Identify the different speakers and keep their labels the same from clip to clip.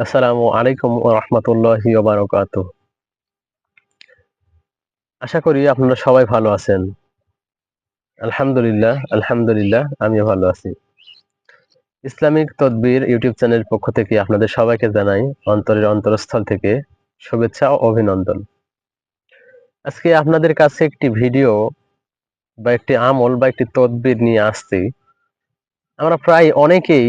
Speaker 1: আসসালামু আলাইকুম ওয়া রাহমাতুল্লাহি ওয়া বারাকাতুহু। আশা করি আপনারা সবাই ভালো আছেন। আলহামদুলিল্লাহ আমিও ভালো আছি। ইসলামিক তদবির ইউটিউব চ্যানেলের পক্ষ থেকে আপনাদের সবাইকে জানাই অন্তরের অন্তরস্থল থেকে শুভেচ্ছা ও অভিনন্দন। আজকে আপনাদের কাছে একটি ভিডিও বা একটি আমল বা একটি তদবির নিয়ে আসছি। আমরা প্রায় অনেকেই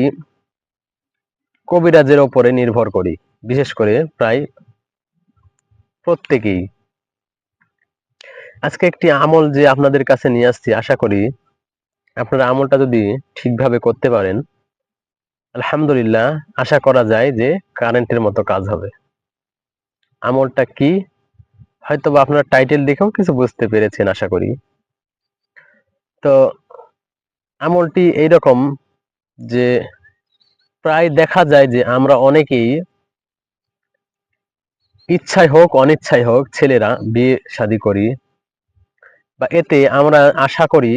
Speaker 1: কবিরাজের উপরে নির্ভর করি। বিশেষ করে প্রায় প্রত্যেকেই। আজকে একটি আমল যে আপনাদের কাছে নিয়ে আসছি, আশা করি আপনারা আমলটা যদি ঠিকভাবে করতে পারেন, আলহামদুলিল্লাহ আশা করা যায় যে কারেন্টের মতো কাজ হবে। আমলটা কি? হয়তোবা আপনারা টাইটেল দেখেও কিছু বুঝতে পেরেছেন আশা করি। তো আমলটি এইরকম যে প্রায় দেখা যায় যে আমরা অনেকেই ইচ্ছায় হোক অনিচ্ছায় হোক ছেলেরা বিয়ে শাদী করি, বা এতে আমরা আশা করি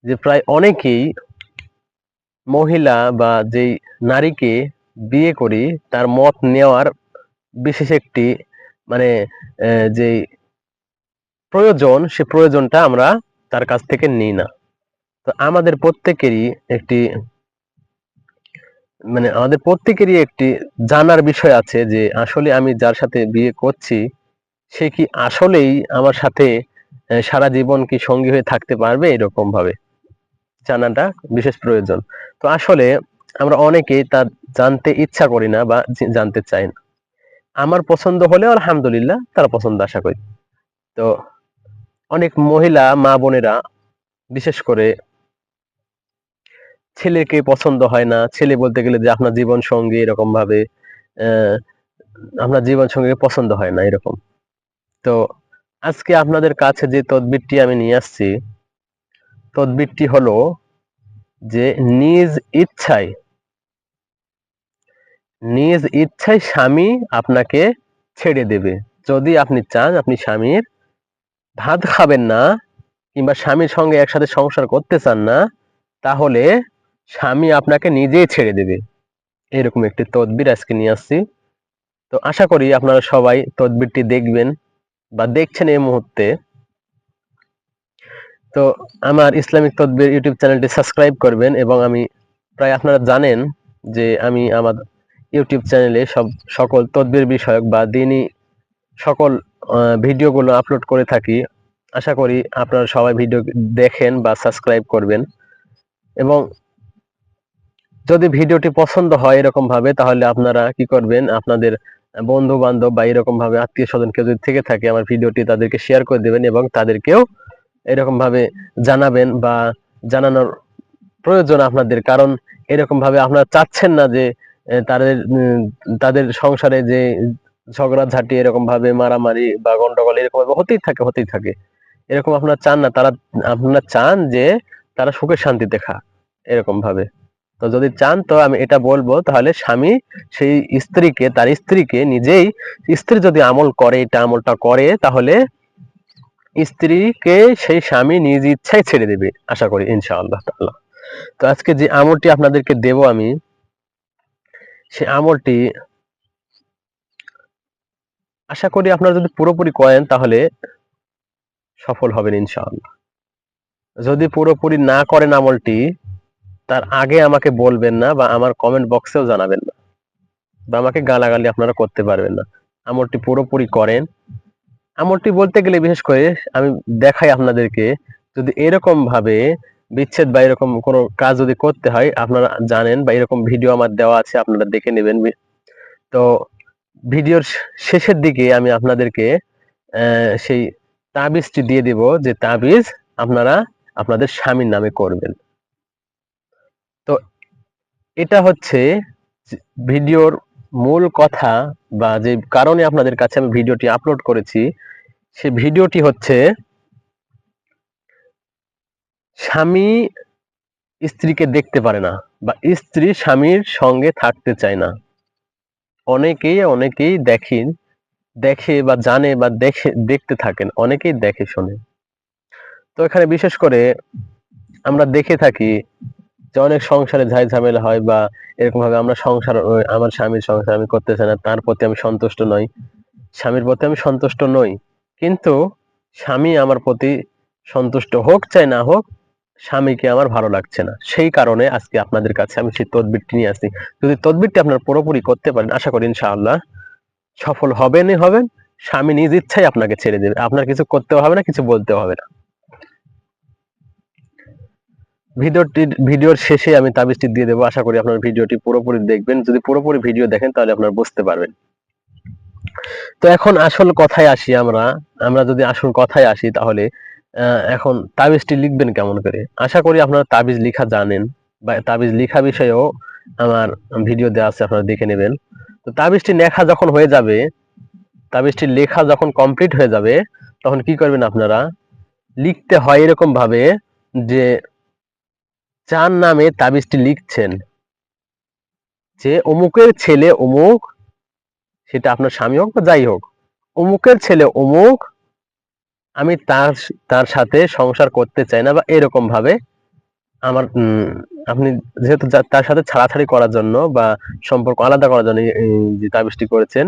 Speaker 1: যে প্রায় অনেকেই মহিলা বা যেই নারীকে বিয়ে করি তার মত নেওয়ার বিশেষ একটি মানে যেই প্রয়োজন, সে প্রয়োজনটা আমরা তার কাছ থেকে নিই না। তো আমাদের প্রত্যেকেরই একটি আমাদের প্রত্যেকেরই একটি জানার বিষয় আছে যে আসলে আমি যার সাথে বিয়ে করছি সে কি আসলেই আমার সাথে সারা জীবন কি সঙ্গী হয়ে থাকতে পারবে, এরকম ভাবে জানাটা বিশেষ প্রয়োজন। তো আসলে আমরা অনেকেই তা জানতে ইচ্ছা করি না বা জানতে চাই না। আমার পছন্দ হলেও আলহামদুলিল্লাহ তারা পছন্দ আশা করি। তো অনেক মহিলা মা বোনেরা বিশেষ করে ছেলেকে পছন্দ হয় না। ছেলে বলতে গেলে যে আপনার জীবন সঙ্গী এরকম ভাবে আহ আপনার জীবন সঙ্গীকে পছন্দ হয় না এরকম। তো আজকে আপনাদের কাছে যে তদবিরটি আমি নিয়ে আসছি, তদবিরটি হলো যে নিজ ইচ্ছায় নিজ ইচ্ছায় স্বামী আপনাকে ছেড়ে দেবে। যদি আপনি চান আপনি স্বামীর ভাত খাবেন না কিংবা স্বামীর সঙ্গে একসাথে সংসার করতে চান না, তাহলে স্বামী আপনাকে নিজেই ছেড়ে দেবে। এরকম একটি তদবির আজকে নিয়ে আসছি। তো আশা করি আপনারা সবাই তদবিরটি দেখবেন বা দেখছেন এই মুহূর্তে। তো আমার ইসলামিক তদবির ইউটিউব চ্যানেলটি সাবস্ক্রাইব করবেন, এবং আমি প্রায় আপনারা জানেন যে আমি আমার ইউটিউব চ্যানেলে সকল তদবির বিষয়ক বা দিনই সকল ভিডিওগুলো আপলোড করে থাকি। আশা করি আপনারা সবাই ভিডিও দেখেন বা সাবস্ক্রাইব করবেন, এবং যদি ভিডিওটি পছন্দ হয় এরকম ভাবে তাহলে আপনারা কি করবেন, আপনাদের বন্ধু বান্ধব বা এরকম ভাবে আত্মীয় স্বজন কেউ যদি থেকে থাকে আমার ভিডিওটি তাদেরকে শেয়ার করে দেবেন, এবং তাদেরকেও এরকম ভাবে জানাবেন বা জানানোর প্রয়োজন আপনাদের। কারণ এরকম ভাবে আপনারা চাচ্ছেন না যে তাদের সংসারে যে ঝগড়াঝাটি এরকম ভাবে মারামারি বা গন্ডগোল এরকম ভাবে হতেই থাকে। এরকম আপনারা চান না। আপনারা চান যে তারা সুখে শান্তিতে খাক এরকম ভাবে। তো যদি চান তো আমি এটা বলবো, তাহলে স্বামী সেই তার স্ত্রীকে নিজেই, স্ত্রী যদি আমলটা করে তাহলে স্ত্রীকে সেই স্বামী নিজ ইচ্ছায় ছেড়ে দেবে আশা করি ইনশাআল্লাহ তাআলা। তো আজকে যে আমলটি আপনাদেরকে দেব আমি, সে আমলটি আশা করি আপনারা যদি পুরোপুরি করেন তাহলে সফল হবেন ইনশাআল্লাহ। যদি পুরোপুরি না করেন আমলটি, তার আগে আমাকে বলবেন না বা আমার কমেন্ট বক্সেও জানাবেন না, বা আমাকে গালাগালি আপনারা করতে পারবেন না। আমলটি পুরোপুরি করেন। আমলটি বলতে গেলে বিশেষ করে আমি দেখাই আপনাদেরকে, যদি এরকম ভাবে বিচ্ছেদ বা এরকম কোনো কাজ যদি করতে হয় আপনারা জানেন, বা এরকম ভিডিও আমার দেওয়া আছে আপনারা দেখে নেবেন। তো ভিডিওর শেষের দিকে আমি আপনাদেরকে সেই তাবিজটি দিয়ে দিব, যে তাবিজ আপনারা আপনাদের স্বামীর নামে করবেন। তো এটা হচ্ছে ভিডিওর মূল কথা, বা যে কারণে আপনাদের কাছে আমি ভিডিওটি আপলোড করেছি, সে ভিডিওটি হচ্ছে স্বামী স্ত্রীকে দেখতে পারে না, বা স্ত্রী স্বামীর সঙ্গে থাকতে চায় না। অনেকেই দেখে বা জানে বা দেখতে থাকেন, অনেকেই দেখে শোনে। তো এখানে বিশেষ করে আমরা দেখে থাকি যে অনেক সংসারে ঝাই ঝামেলা হয়, বা এরকম ভাবে আমরা আমার স্বামীর সংসার আমি করতে চাই না, তার প্রতি আমি সন্তুষ্ট নই, স্বামীর প্রতি আমি সন্তুষ্ট নই, কিন্তু স্বামী আমার প্রতি সন্তুষ্ট হোক চাই না হোক, স্বামীকে আমার ভালো লাগছে না। সেই কারণে আজকে আপনাদের কাছে আমি সেই তদবিরটি নিয়ে আসি। যদি তদবিরটি আপনারা পুরোপুরি করতে পারেন, আশা করি ইনশাআল্লাহ সফল হবেনই হবেন। স্বামী নিজ ইচ্ছাই আপনাকে ছেড়ে দেবে, আপনার কিছু করতেও হবে না, কিছু বলতেও হবে না। ভিডিওর শেষে আমি তাবিজটি দিয়ে দেবো, আশা করি আপনার ভিডিওটি পুরোপুরি দেখবেন। যদি পুরোপুরি ভিডিও দেখেন তাহলে আপনারা বুঝতে পারবেন। তো এখন আসল কথায় আসি, আমরা যদি আসল কথায় আসি তাহলে এখন তাবিজটি লিখবেন কেমন করে। আশা করি আপনারা তাবিজ লিখা জানেন, বা তাবিজ লিখা বিষয়েও আমার ভিডিও দেওয়া আছে, আপনারা দেখে নেবেন। তো তাবিজটি লেখা যখন হয়ে যাবে, তাবিজটি লেখা যখন কমপ্লিট হয়ে যাবে, তখন কি করবেন আপনারা, লিখতে হয় এরকম ভাবে যে যার নামে তাবিজটি লিখছেন, যে অমুকের ছেলে অমুক, সেটা আপনার স্বামী হোক বা যাই হোক, অমুকের ছেলে অমুক, আমি তার সাথে সংসার করতে চাই না, বা এরকম ভাবে আমার আপনি যেহেতু তার সাথে ছাড়াছাড়ি করার জন্য বা সম্পর্ক আলাদা করার জন্য এই যে তাবিজটি করেছেন,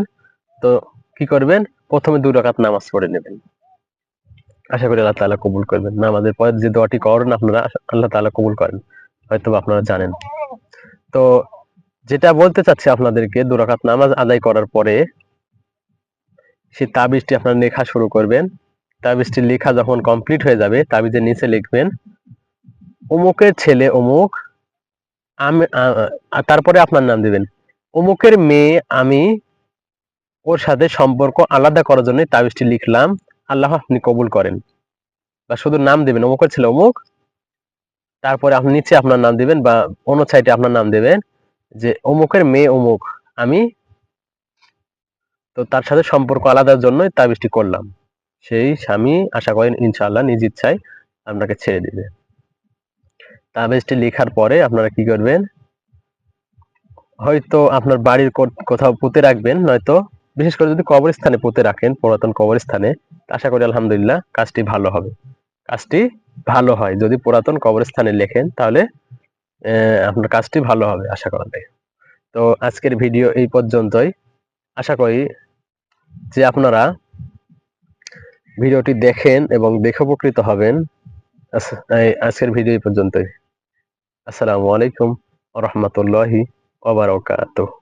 Speaker 1: তো কি করবেন, প্রথমে 2 রাকাত নামাজ পড়ে নেবেন। আশা করি আল্লাহ তাআলা কবুল করবেন। নামাজের পরে যে দোয়াটি করেন আপনারা, আল্লাহ তাআলা কবুল করেন, হয়তো আপনারা জানেন। তো যেটা বলতে চাচ্ছি আপনাদেরকে, 2 রাকাত নামাজ আদায় করার পরে সেই তাবিজটি আপনারা লেখা শুরু করবেন। তাবিজটি লেখা যখন কমপ্লিট হয়ে যাবে, তাবিজের নিচে লিখবেন অমুকের ছেলে অমুক, আমি তারপরে আপনার নাম দিবেন, অমুকের মেয়ে আমি, ওর সাথে সম্পর্ক আলাদা করার জন্য তাবিজটি লিখলাম, আল্লাহ আপনি কবুল করেন। বা শুধু নাম দিবেন অমুকের ছেলে অমুক, তারপরে আপনি নিচে আপনার নাম দিবেন, বা অন্য সাইডে আপনার নাম দিবেন যে অমুকের মেয়ে অমুক, আমি তো তার সাথে সম্পর্ক আলাদার জন্য তাবিজটি করলাম। সেই স্বামী আশা করেন ইনশাআল্লাহ নিজ ইচ্ছায় আপনাকে ছেড়ে দিবে। তাবিজটি লেখার পরে আপনারা কি করবেন, হয়তো আপনার বাড়ির কোথাও পুঁতে রাখবেন, নয়তো বিশেষ করে যদি কবরস্থানে পুঁতে রাখেন, পুরাতন কবরস্থানে, আশা করি আলহামদুলিল্লাহ কাজটি ভালো হবে। কাজটি ভালো হয় যদি পুরাতন কবরস্থানে লেখেন, তাহলে আপনার কাজটি ভালো হবে আশা করা যায়। তো আজকের ভিডিও এই পর্যন্তই। আশা করি যে আপনারা ভিডিওটি দেখেন এবং দেখে উপকৃত হবেন। আজকের ভিডিও এই পর্যন্তই। আসসালামু আলাইকুম ওয়া রাহমাতুল্লাহি ওয়া বারাকাতুহু।